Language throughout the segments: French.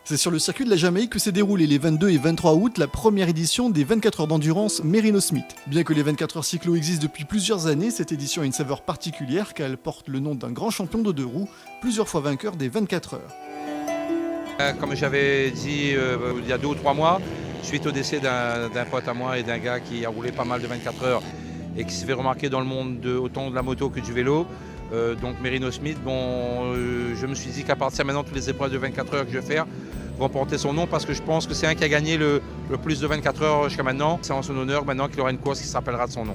C'est sur le circuit de la Jamaïque que s'est déroulée les 22 et 23 août la première édition des 24 heures d'endurance Merino Smith. Bien que les 24 heures cyclo existent depuis plusieurs années, cette édition a une saveur particulière car elle porte le nom d'un grand champion de deux roues, plusieurs fois vainqueur des 24 heures. Comme j'avais dit il y a 2 ou 3 mois, suite au décès d'un pote à moi et d'un gars qui a roulé pas mal de 24 heures et qui s'est fait remarquer dans le monde autant de la moto que du vélo, donc Merino Smith, je me suis dit qu'à partir de maintenant, toutes les épreuves de 24 heures que je vais faire vont porter son nom parce que je pense que c'est un qui a gagné le plus de 24 heures jusqu'à maintenant. C'est en son honneur maintenant qu'il aura une course qui s'appellera de son nom.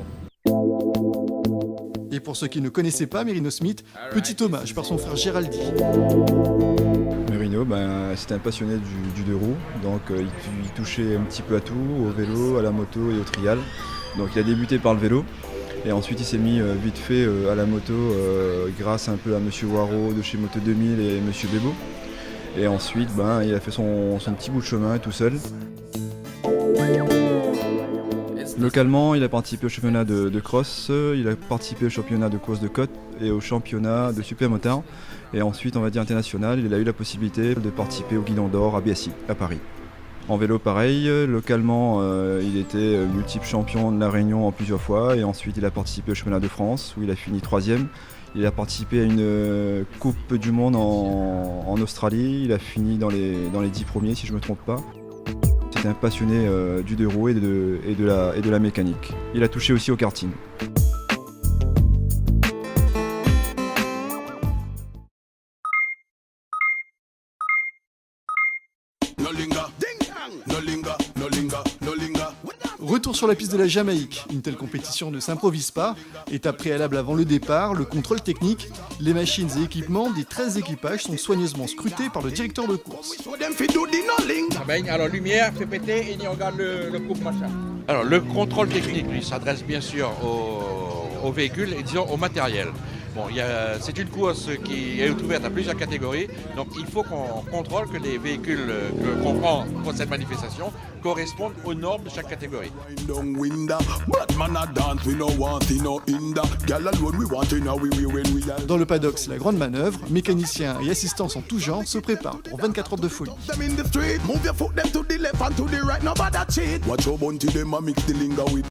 Et pour ceux qui ne connaissaient pas Merino Smith, petit hommage par son frère Géraldi. Merino, c'était un passionné du deux roues, donc il touchait un petit peu à tout, au vélo, à la moto et au trial. Donc il a débuté par le vélo et ensuite il s'est mis vite fait à la moto grâce un peu à Monsieur Waro de chez Moto 2000 et Monsieur Bebo. Et ensuite il a fait son petit bout de chemin tout seul. Localement, il a participé au championnat de cross, il a participé au championnat de course de côte et au championnat de super motard. Et ensuite, on va dire international, il a eu la possibilité de participer au Guidon d'Or à Biassy, à Paris. En vélo, pareil, localement, il était multiple champion de la Réunion en plusieurs fois. Et ensuite, il a participé au championnat de France, où il a fini 3e. Il a participé à une Coupe du Monde en Australie. Il a fini dans les 10 premiers, si je ne me trompe pas. C'était un passionné du deux roues et de la mécanique. Il a touché aussi au karting. Retour sur la piste de la Jamaïque. Une telle compétition ne s'improvise pas. Étape préalable avant le départ, le contrôle technique. Les machines et équipements des 13 équipages sont soigneusement scrutés par le directeur de course. Alors lumière, fait péter et on regarde le coupe machin. Alors le contrôle technique, lui, s'adresse bien sûr au véhicule et disons au matériel. Bon, c'est une course qui est ouverte à plusieurs catégories, donc il faut qu'on contrôle que les véhicules qu'on prend pour cette manifestation correspondent aux normes de chaque catégorie. Dans le paddock, c'est la grande manœuvre. Mécaniciens et assistants en tout genre se préparent pour 24 heures de folie.